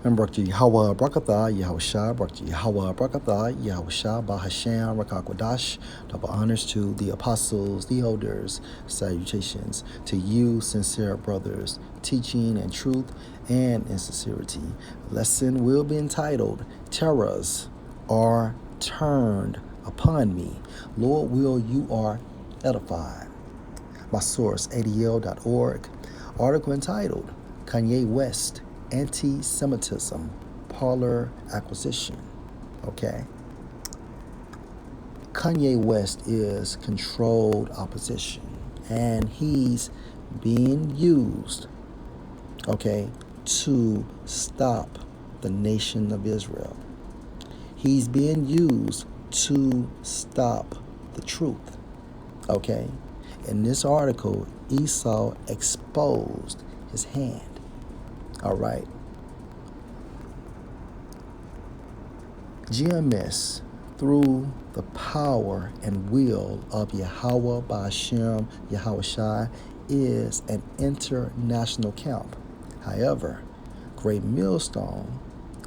Mbrakji Hawa Brakatha, Yahusha, Brakji Hawa Brakatha, Yahusha, Bahasham, Rakakwadash. Double honors to the apostles, the elders, salutations to you, sincere brothers, teaching in truth and in sincerity. Lesson will be entitled, Terrors Are Turned Upon Me. Lord, will you are edified. My source, adl.org. Article entitled, Kanye West, Anti-Semitism, Parlor Acquisition. Okay. Kanye West is controlled opposition, and he's being used, okay, to stop the nation of Israel. He's being used to stop the truth, okay? In this article, Esau exposed his hand. All right. GMS, through the power and will of Yahweh Ba'ashem Yahushai, is an international camp. However, Great Millstone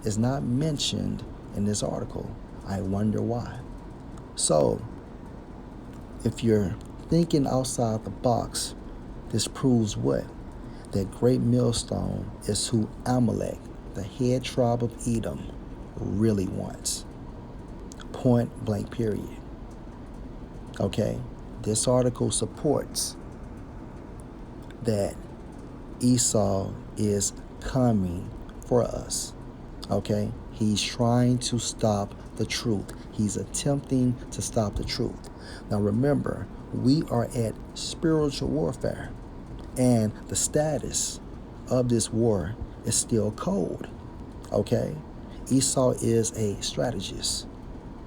is not mentioned in this article. I wonder why. So, if you're thinking outside the box, this proves what? That Great Millstone is who Amalek, the head tribe of Edom, really wants. Point blank period. Okay? This article supports that Esau is coming for us. Okay? He's trying to stop the truth. He's attempting to stop the truth. Now remember, we are at spiritual warfare. And the status of this war is still cold, okay? Esau is a strategist /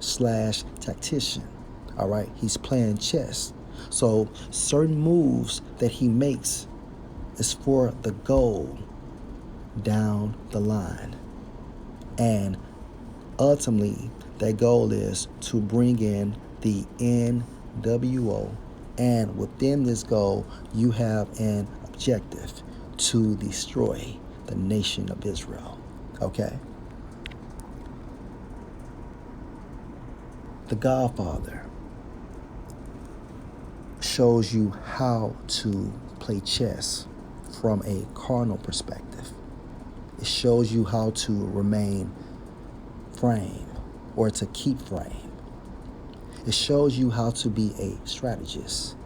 tactician, all right? He's playing chess. So certain moves that he makes is for the goal down the line. And ultimately, that goal is to bring in the NWO. And within this goal, you have an objective to destroy the nation of Israel. Okay? The Godfather shows you how to play chess from a carnal perspective. It shows you how to remain frame or to keep frame. It shows you how to be a strategist,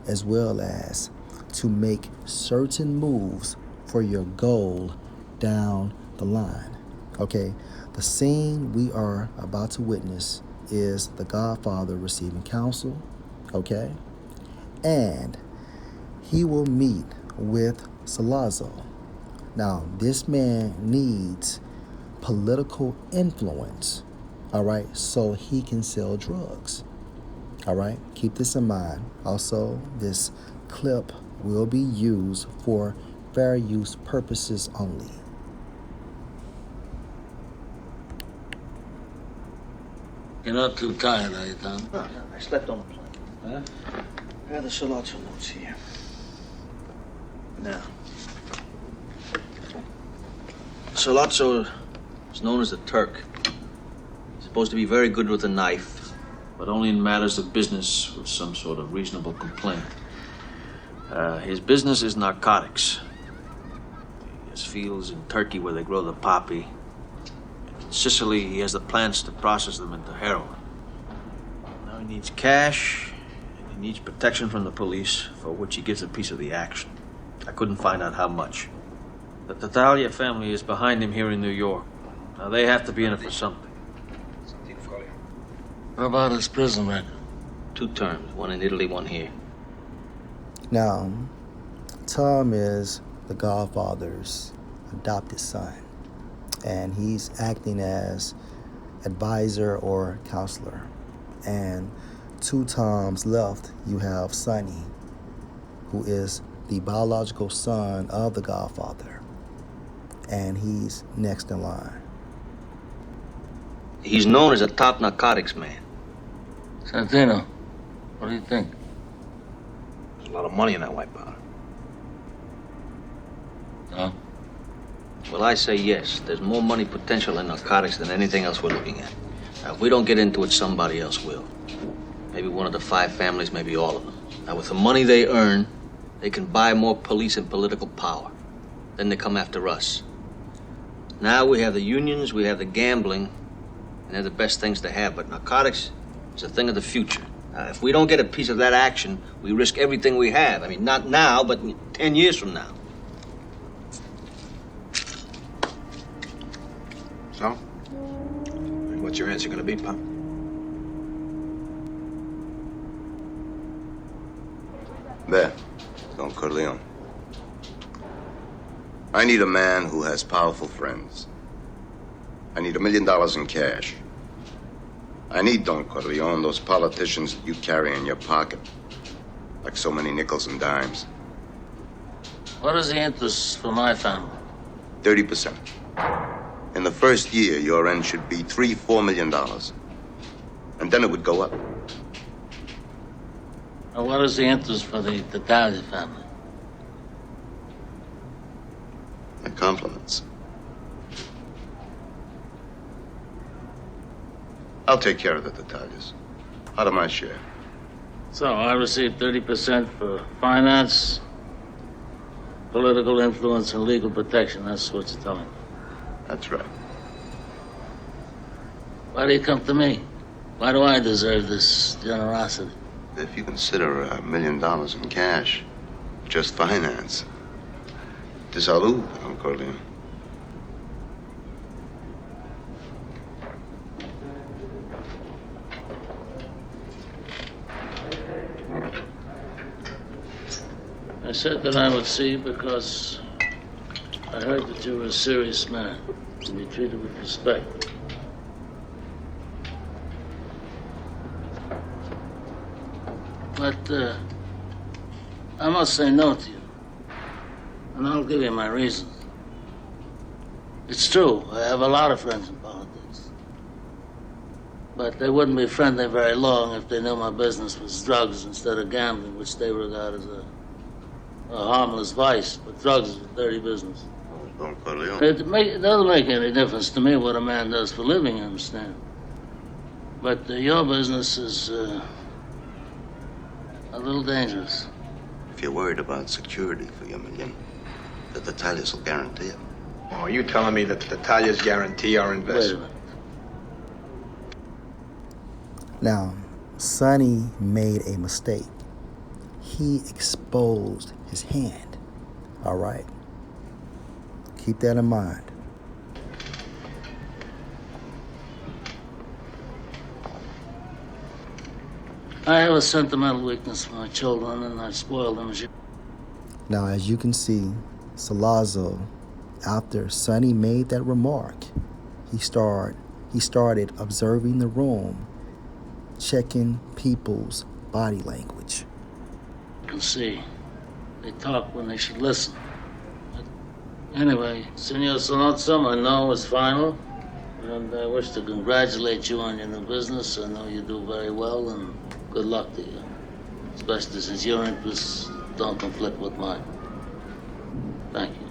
as well as to make certain moves for your goal down the line. Okay, the scene we are about to witness is the Godfather receiving counsel, okay? And he will meet with Salazzo. Now, this man needs political influence, all right, so he can sell drugs. All right, keep this in mind. Also, this clip will be used for fair use purposes only. You're not too tired, are you, Tom? No, I slept on the plane. Huh? I have the Salazzo notes here. Now, Salazzo is known as the Turk. He's supposed to be very good with a knife, but only in matters of business with some sort of reasonable complaint. His business is narcotics. He has fields in Turkey where they grow the poppy. In Sicily, he has the plants to process them into heroin. Now he needs cash, and he needs protection from the police, for which he gives a piece of the action. I couldn't find out how much. The Tattaglia family is behind him here in New York. Now they have to be in it for something. What about his prison record? 2 terms, one in Italy, one here. Now, Tom is the Godfather's adopted son, and he's acting as advisor or counselor. And 2 Toms left, you have Sonny, who is the biological son of the Godfather, and he's next in line. He's known as a top narcotics man. Santino, what do you think? There's a lot of money in that white powder. No? Well, I say yes. There's more money potential in narcotics than anything else we're looking at. Now, if we don't get into it, somebody else will. Maybe one of the 5 families, maybe all of them. Now, with the money they earn, they can buy more police and political power. Then they come after us. Now we have the unions, we have the gambling, and they're the best things to have. But narcotics is a thing of the future. If we don't get a piece of that action, we risk everything we have. I mean, not now, but 10 years from now. So? What's your answer gonna be, Pop? There, Don Corleone. I need a man who has powerful friends. I need $1 million in cash. I need, Don Corleone, those politicians that you carry in your pocket, like so many nickels and dimes. What is the interest for my family? 30%. In the first year, your end should be $3-4 million. And then it would go up. And what is the interest for the Tattaglia family? My compliments. I'll take care of the Tattaglias. Out of my share. So I receive 30% for finance, political influence, and legal protection. That's what you're telling me. That's right. Why do you come to me? Why do I deserve this generosity? If you consider $1 million in cash, just finance. De salud, Don Corleone. I said that I would see you because I heard that you were a serious man to be treated with respect. But I must say no to you, and I'll give you my reasons. It's true, I have a lot of friends in politics, but they wouldn't be friendly very long if they knew my business was drugs instead of gambling, which they regard as a harmless vice, but drugs is a dirty business. Don Corleone. It doesn't make any difference to me what a man does for a living, you understand? But your business is a little dangerous. If you're worried about security for your $1 million, the Tattaglias will guarantee it. Oh, are you telling me that the Tattaglias guarantee our Wait a investment? minute. Now, Sonny made a mistake. He exposed his hand. All right? Keep that in mind. I have a sentimental weakness for my children, and I spoil them as you. Now, as you can see, Salazzo, after Sonny made that remark, he started observing the room, checking people's body language. Can see. They talk when they should listen. But anyway, Senor Salazzo, my no is final, and I wish to congratulate you on your new business. I know you do very well, and good luck to you, especially since your interests don't conflict with mine. Thank you.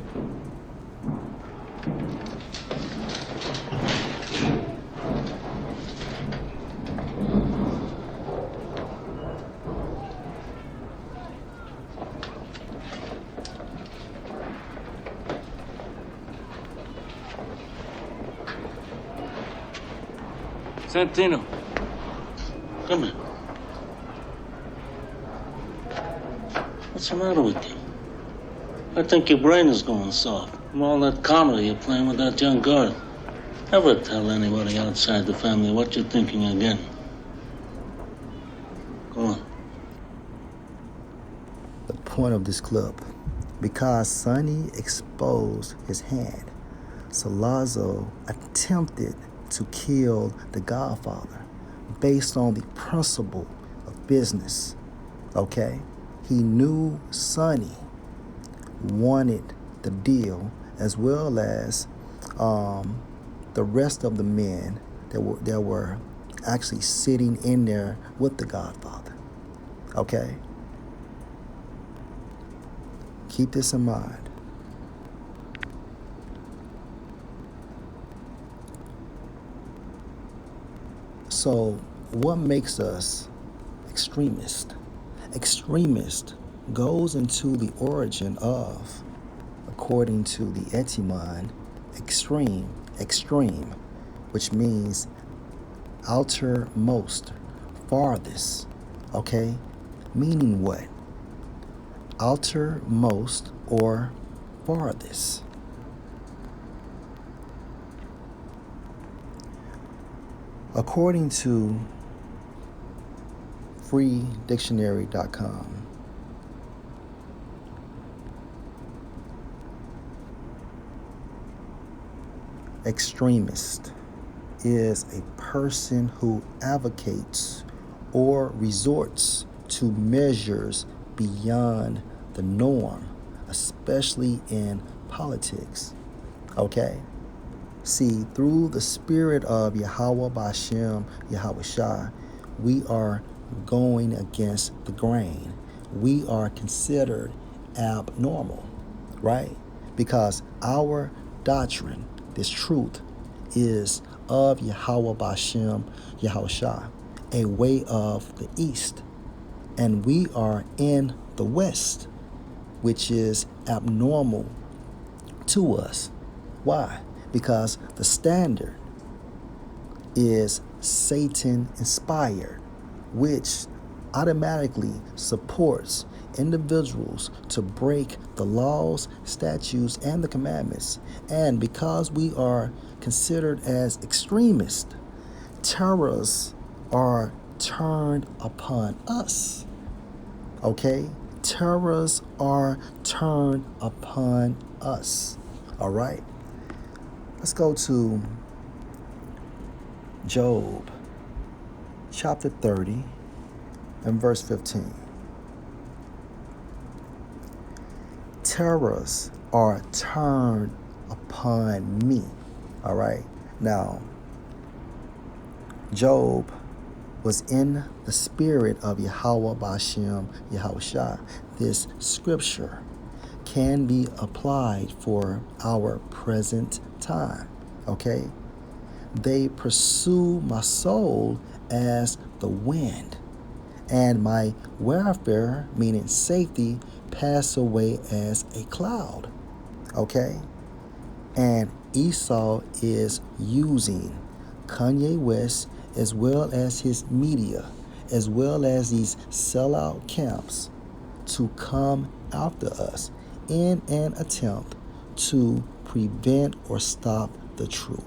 Santino, come here. What's the matter with you? I think your brain is going soft from all that comedy you're playing with that young girl. Never tell anybody outside the family what you're thinking again. Go on. The point of this clip, because Sonny exposed his hand, Salazzo attempted to kill the Godfather based on the principle of business, okay? He knew Sonny wanted the deal, as well as the rest of the men that were actually sitting in there with the Godfather, okay? Keep this in mind. So, what makes us extremist? Extremist goes into the origin of, according to the etymon, extreme, which means outermost, farthest, okay? Meaning what? Outermost or farthest. According to freedictionary.com, extremist is a person who advocates or resorts to measures beyond the norm, especially in politics. Okay? See, through the spirit of Yahweh Bashem, Yahweh Shai, we are going against the grain. We are considered abnormal, right? Because our doctrine, this truth, is of Yahweh Bashem, Yahweh Shai, a way of the east. And we are in the west, which is abnormal to us. Why? Because the standard is Satan inspired, which automatically supports individuals to break the laws, statutes, and the commandments. And because we are considered as extremists, terrors are turned upon us. Okay? Terrors are turned upon us. All right? Let's go to Job chapter 30 and verse 15. Terrors are turned upon me. All right. Now, Job was in the spirit of Yahweh Bashem, Yahweh Shai. This scripture can be applied for our present time. Okay. They pursue my soul as the wind, and my welfare, meaning safety, pass away as a cloud. Okay? And Esau is using Kanye West as well as his media, as well as these sellout camps to come after us in an attempt to prevent or stop the truth.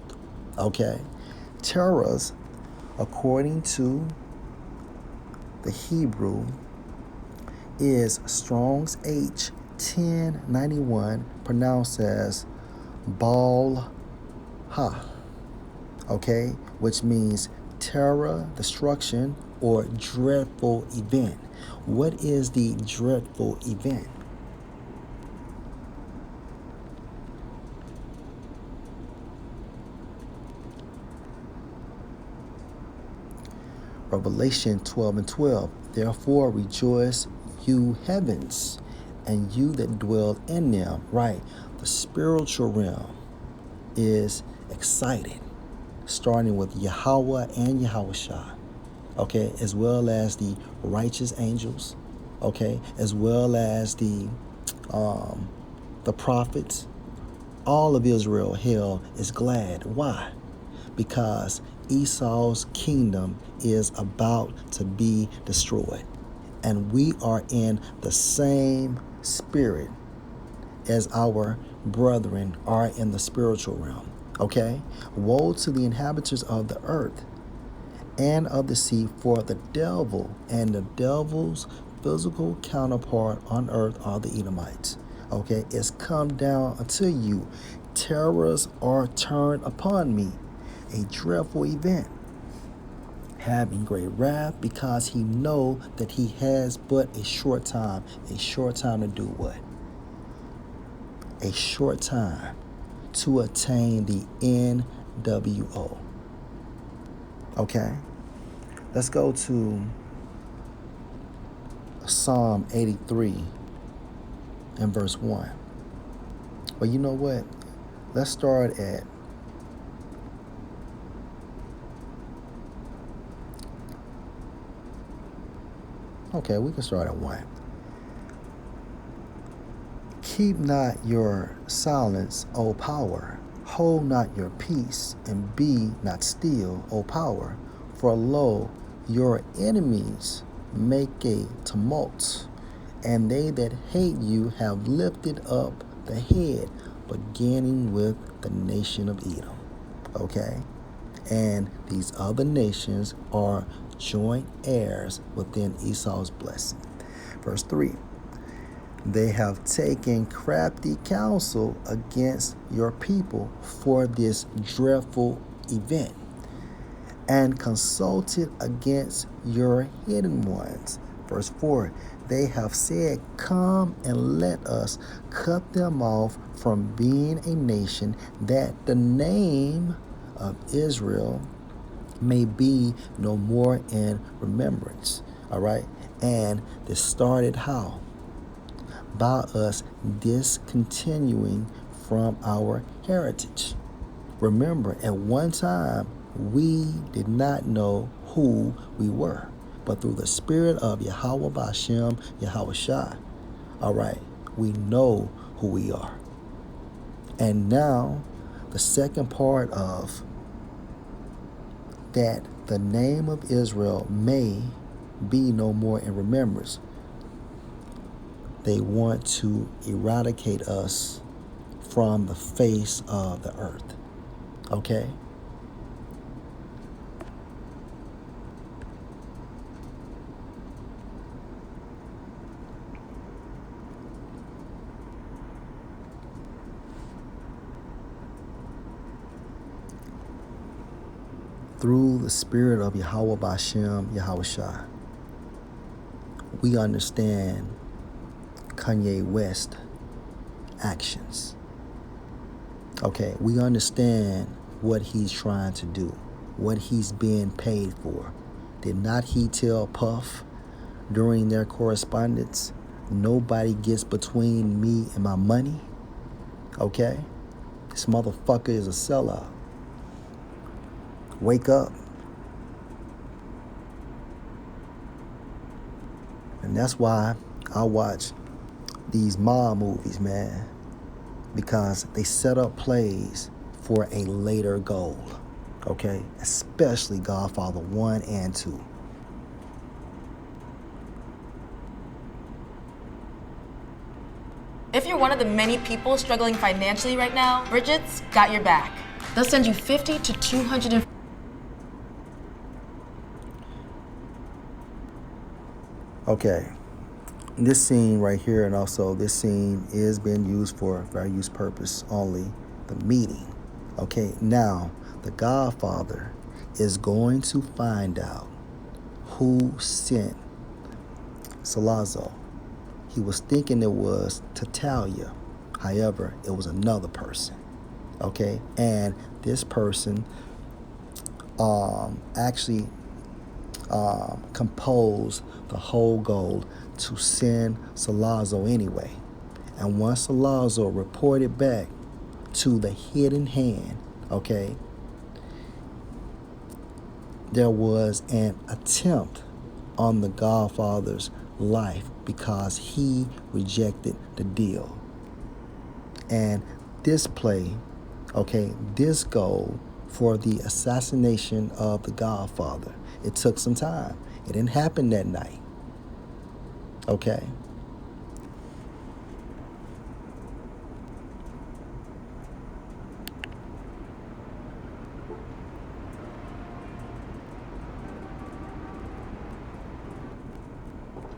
Okay? Terrors, according to the Hebrew, is Strong's H 1091, pronounced as Baal Ha. Okay? Which means terror, destruction, or dreadful event. What is the dreadful event? Revelation 12 and 12. Therefore rejoice, you heavens, and you that dwell in them. Right. The spiritual realm is excited, starting with Yahweh and Yahweh Shai. Okay. As well as the righteous angels. Okay. As well as the prophets. All of Israel, hell, is glad. Why? Because Esau's kingdom is about to be destroyed. And we are in the same spirit as our brethren are in the spiritual realm. Okay? Woe to the inhabitants of the earth and of the sea, for the devil and the devil's physical counterpart on earth are the Edomites. Okay? It's come down unto you. Terrors are turned upon me. A dreadful event, having great wrath, because he know that he has but a short time to do what? A short time to attain the NWO. Okay? Let's go to Psalm 83 and verse 1. Well, you know what? Let's start at Okay, we can start at 1. Keep not your silence, O power. Hold not your peace, and be not still, O power. For lo, your enemies make a tumult, and they that hate you have lifted up the head, beginning with the nation of Edom. Okay? And these other nations are joint heirs within Esau's blessing. Verse 3. They have taken crafty counsel against your people for this dreadful event, and consulted against your hidden ones. Verse 4. They have said, come and let us cut them off from being a nation, that the name of Israel may be no more in remembrance. All right. And this started how? By us discontinuing from our heritage. Remember, at one time, we did not know who we were, but through the spirit of Yahweh Bashem, Yahweh Shai, all right, we know who we are. And now, the second part of that, the name of Israel may be no more in remembrance. They want to eradicate us from the face of the earth. Okay? Through the spirit of Yahweh Bashem, Yahweh Shai, we understand Kanye West actions. Okay, we understand what he's trying to do, what he's being paid for. Did not he tell Puff during their correspondence, nobody gets between me and my money? Okay, this motherfucker is a sellout. Wake up. And that's why I watch these mob movies, man, because they set up plays for a later goal, okay? Especially Godfather 1 and 2. If you're one of the many people struggling financially right now, Bridget's got your back. They'll send you 50 to 200. Okay, this scene right here, and also this scene is being used for fair use purpose only, the meeting. Okay, now the Godfather is going to find out who sent Salazzo. He was thinking it was Tatalia. However, it was another person. Okay, and this person actually composed the whole goal to send Salazzo anyway. And once Salazzo reported back to the hidden hand, okay, there was an attempt on the Godfather's life because he rejected the deal. And this play, okay, this goal for the assassination of the Godfather, it took some time. It didn't happen that night. Okay?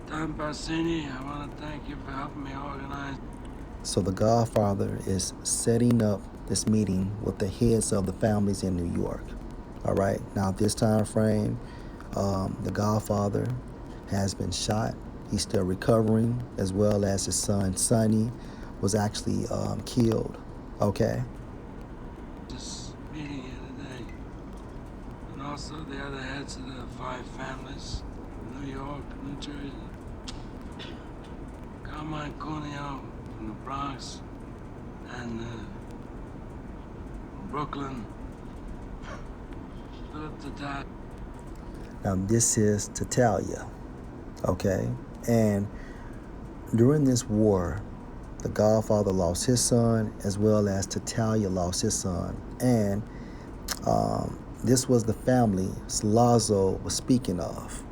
Don Bassini, I want to thank you for helping me organize. So the Godfather is setting up this meeting with the heads of the families in New York. All right? Now, this time frame, the Godfather has been shot. He's still recovering, as well as his son, Sonny, was actually killed. Okay? This meeting here today, and also the other heads of the 5 families, New York, New Jersey, Carmine Cuneo from the Bronx, and Brooklyn, Philip Tatat. Now, this is Tatalia. Okay? And during this war, the Godfather lost his son, as well as Tattaglia lost his son. And this was the family Sollozzo was speaking of.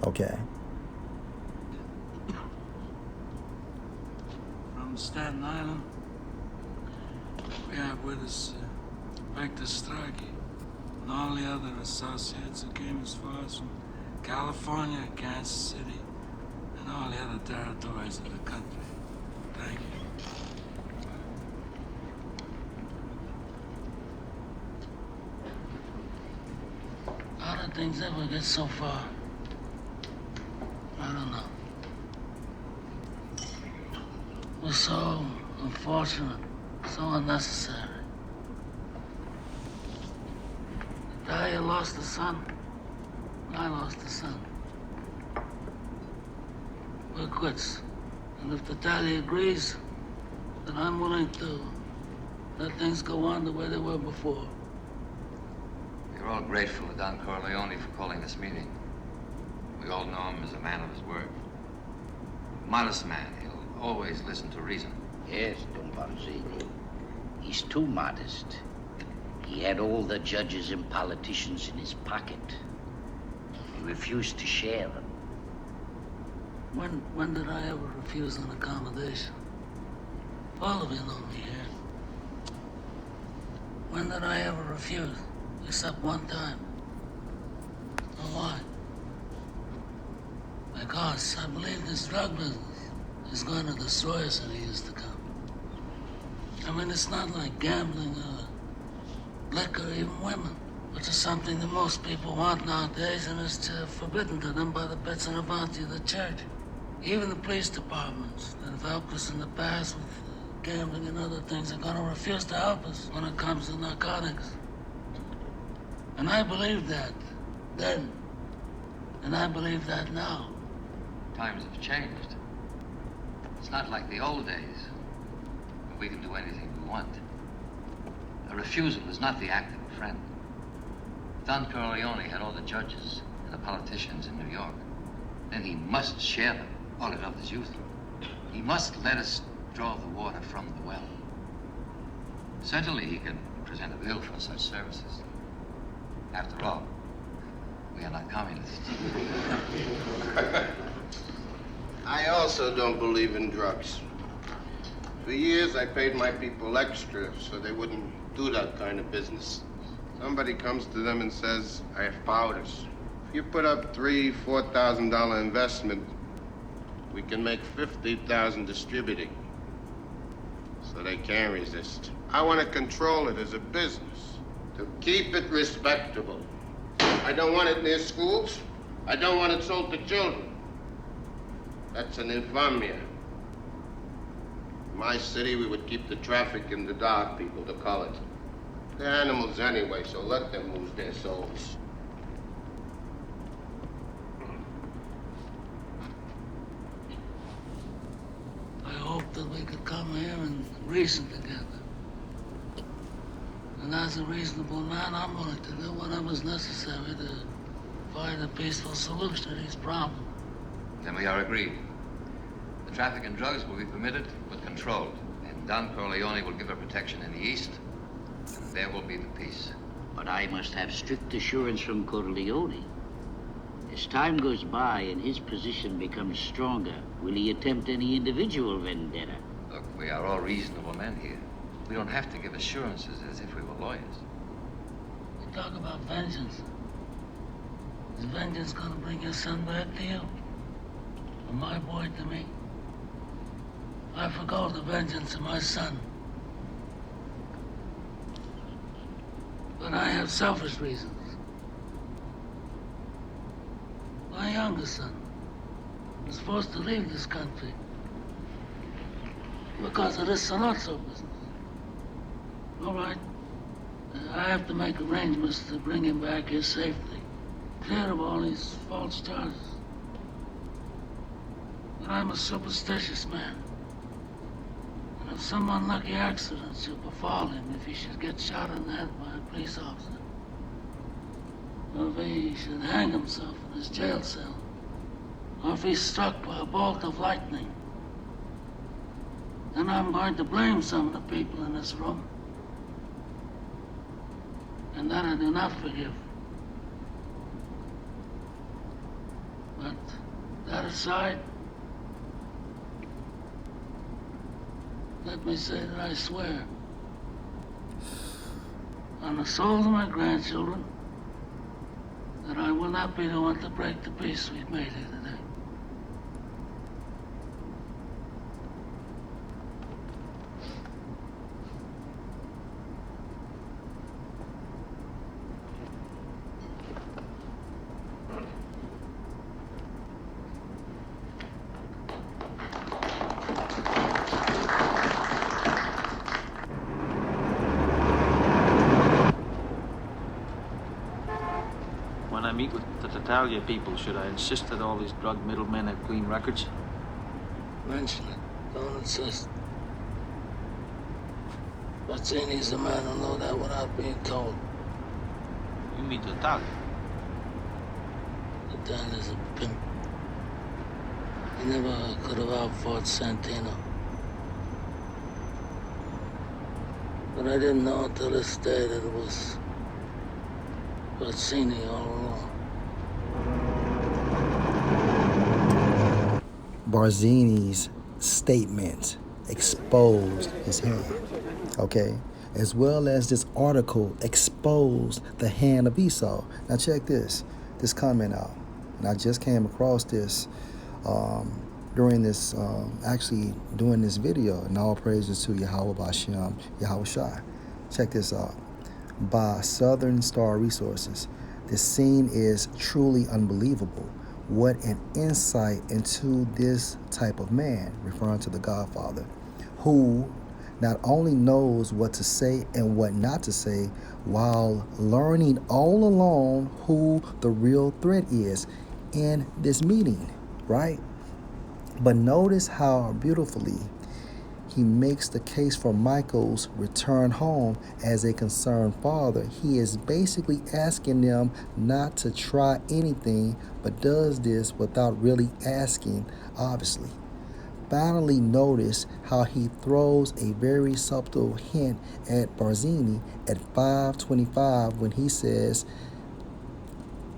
Okay? From Staten Island, we have with us Victor Strachey and all the other associates who came as far as from California, Kansas City, and all the other territories of the country. Thank you. How did things ever get so far? I don't know. It was so unfortunate, so unnecessary. Talia lost a son. I lost a son. We're quits. And if Talia agrees, then I'm willing to let things go on the way they were before. We're all grateful to Don Corleone for calling this meeting. We all know him as a man of his word. Modest man, he'll always listen to reason. Yes, Don Vanzetti. He's too modest. He had all the judges and politicians in his pocket. He refused to share them. When did I ever refuse an accommodation? All of you know me here. When did I ever refuse? Except one time. And why? Because I believe this drug business is going to destroy us in the years to come. I mean, it's not like gambling or liquor, or even women, which is something that most people want nowadays, and is forbidden to them by the bits and avanti of the church. Even the police departments that have helped us in the past with gambling and other things are going to refuse to help us when it comes to narcotics. And I believed that then, and I believe that now. Times have changed. It's not like the old days, when we can do anything we want. A refusal is not the act of a friend. Don Corleone had all the judges and the politicians in New York. Then he must share them, all of his youth. He must let us draw the water from the well. Certainly he can present a bill for such services. After all, we are not communists. I also don't believe in drugs. For years, I paid my people extra so they wouldn't do that kind of business. Somebody comes to them and says, I have powders. If you put up $3,000, $4,000 investment, we can make $50,000 distributing. So they can't resist. I want to control it as a business, to keep it respectable. I don't want it near schools. I don't want it sold to children. That's an infamia. In my city, we would keep the traffic in the dark, people to call it. They're animals anyway, so let them lose their souls. I hope that we could come here and reason together. And as a reasonable man, I'm willing to do whatever's necessary to find a peaceful solution to these problems. Then we are agreed. The traffic in drugs will be permitted, but controlled. And Don Corleone will give her protection in the East, and there will be the peace. But I must have strict assurance from Corleone. As time goes by and his position becomes stronger, will he attempt any individual vendetta? Look, we are all reasonable men here. We don't have to give assurances as if we were lawyers. You talk about vengeance. Is vengeance gonna bring your son back to you? Or my boy to me? I forgo the vengeance of my son. But I have selfish reasons. My youngest son was forced to leave this country because of this Sollozzo business. All right, I have to make arrangements to bring him back here safely, clear of all these false charges. But I'm a superstitious man. And if some unlucky accident should befall him, if he should get shot in the head by a police officer, or if he should hang himself in his jail cell, or if he's struck by a bolt of lightning, then I'm going to blame some of the people in this room. And that I do not forgive. But that aside, let me say that I swear on the souls of my grandchildren that I will not be the one to break the peace we've made here today. When I meet with the Tattaglia people, should I insist that all these drug middlemen have clean records? Mention it. Don't insist. Bazzini's the man who'll know that without being told. You mean Tattaglia? Tattaglia's a pimp. He never could have outfought Santino. But I didn't know until this day that it was Bazzini all along. Barzini's statement exposed his hand, okay? As well as this article exposed the hand of Esau. Now check this comment out. And I just came across this during this, actually doing this video. And all praises to Yahweh Bashem, Yahweh Shai. Check this out. By Southern Star Resources. This scene is truly unbelievable. What an insight into this type of man, referring to the Godfather, who not only knows what to say and what not to say, while learning all along who the real threat is in this meeting, right? But notice how beautifully he makes the case for Michael's return home as a concerned father. He is basically asking them not to try anything, but does this without really asking, obviously. Finally, notice how he throws a very subtle hint at Barzini at 5:25 when he says,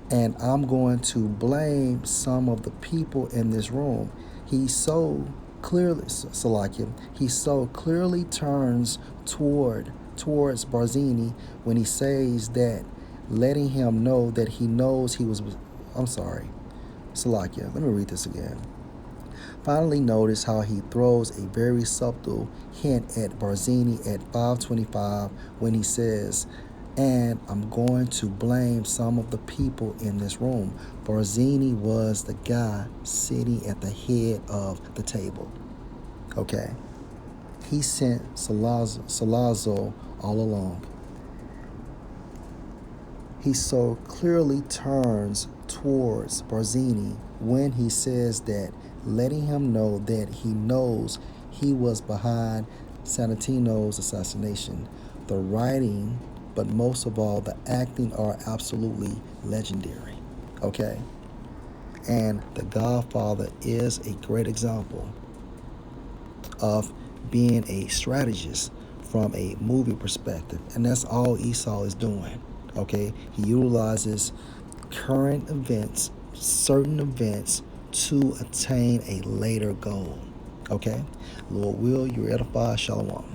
and I'm going to blame some of the people in this room. He so clearly, Salakia, he so clearly turns towards Barzini when he says that, letting him know that he knows he was, I'm sorry, Salakia, let me read this again. Finally, notice how he throws a very subtle hint at Barzini at 5:25 when he says, and I'm going to blame some of the people in this room. Barzini was the guy sitting at the head of the table. Okay. He sent Salazzo all along. He so clearly turns towards Barzini when he says that, letting him know that he knows he was behind Santino's assassination. The writing, but most of all, the acting are absolutely legendary, okay? And The Godfather is a great example of being a strategist from a movie perspective. And that's all Esau is doing, okay? He utilizes current events, certain events, to attain a later goal, okay? Lord will, you edify, shalom.